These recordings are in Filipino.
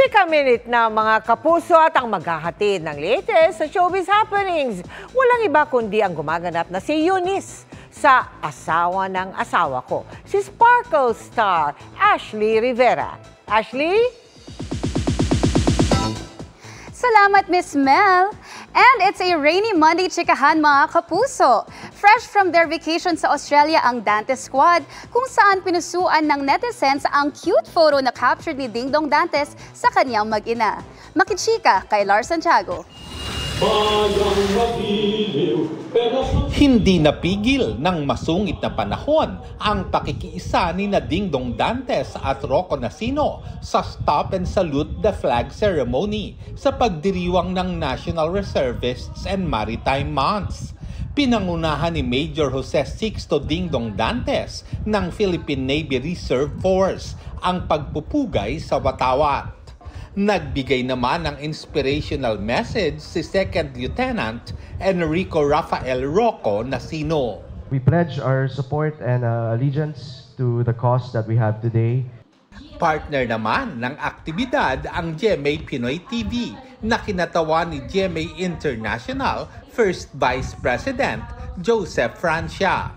Chika Minute na mga kapuso at ang maghahatid ng latest sa showbiz happenings. Walang iba kundi ang gumaganap na si Eunice sa Asawa ng Asawa Ko, si Sparkle star Ashley Rivera. Ashley? Salamat, Miss Mel. And it's a rainy Monday, chikahan mga kapuso. Fresh from their vacation sa Australia ang Dantes Squad, kung saan pinusuan ng netizens ang cute photo na captured ni Ding Dong Dantes sa kanyang mag-ina. Makichika kay Lars Santiago. Hindi napigil ng masungit na panahon ang pakikiisa ni Ding Dong Dantes at Rocco Nacino sa Stop and Salute the Flag ceremony sa pagdiriwang ng National Reservists and Maritime Months. Pinangunahan ni Major Jose Sixto Ding Dong Dantes ng Philippine Navy Reserve Force ang pagpupugay sa watawat. Nagbigay naman ng inspirational message si Second Lieutenant Enrico Rafael Rocco Nacino. We pledge our support and allegiance to the cause that we have today. Partner naman ng aktibidad ang GMA Pinoy TV na kinatawan ni GMA International First Vice President Joseph Francia.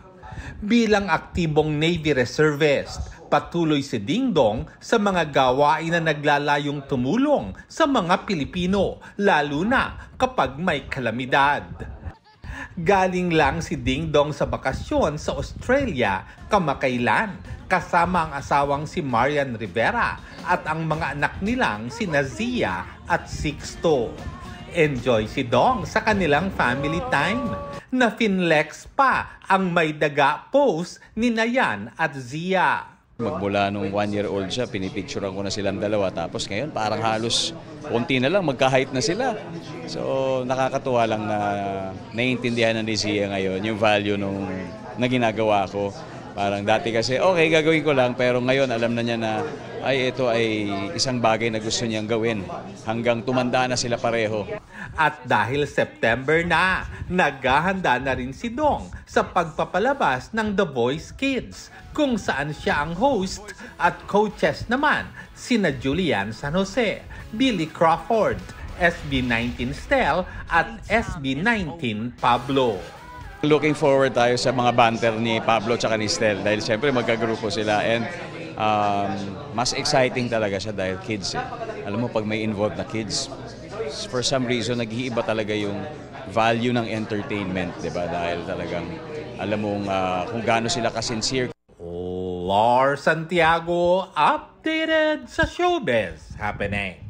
Bilang aktibong Navy Reservist, patuloy si Ding Dong sa mga gawain na naglalayong tumulong sa mga Pilipino, lalo na kapag may kalamidad. Galing lang si Ding Dong sa bakasyon sa Australia kamakailan, kasama ang asawang si Marian Rivera at ang mga anak nilang si Zia at Sixto. Enjoy si Dong sa kanilang family time. Na finlex pa ang may daga pose ni Nayan at Zia. Magmula nung 1-year-old siya, pinipicturean ko na silang dalawa. Tapos ngayon, parang halos konti na lang, magka-height na sila. So, nakakatuwa lang na naiintindihan ng Zia ngayon yung value na ginagawa ko. Parang dati kasi, okay, gagawin ko lang. Pero ngayon, alam na niya na, ito ay isang bagay na gusto niyang gawin. Hanggang tumanda na sila pareho. At dahil September na, naghahanda na rin si Dong sa pagpapalabas ng The Voice Kids, kung saan siya ang host at coaches naman sina Julian San Jose, Billy Crawford, SB19 Stel at SB19 Pablo. Looking forward tayo sa mga banter ni Pablo at ni Stel dahil siyempre magkagrupo sila and mas exciting talaga siya dahil kids. Alam mo, pag may involved na kids, for some reason, nag-iiba talaga yung value ng entertainment, di ba? Dahil talagang, alam mong kung gaano sila ka-sincere. Lars Santiago, updated sa showbiz happenings.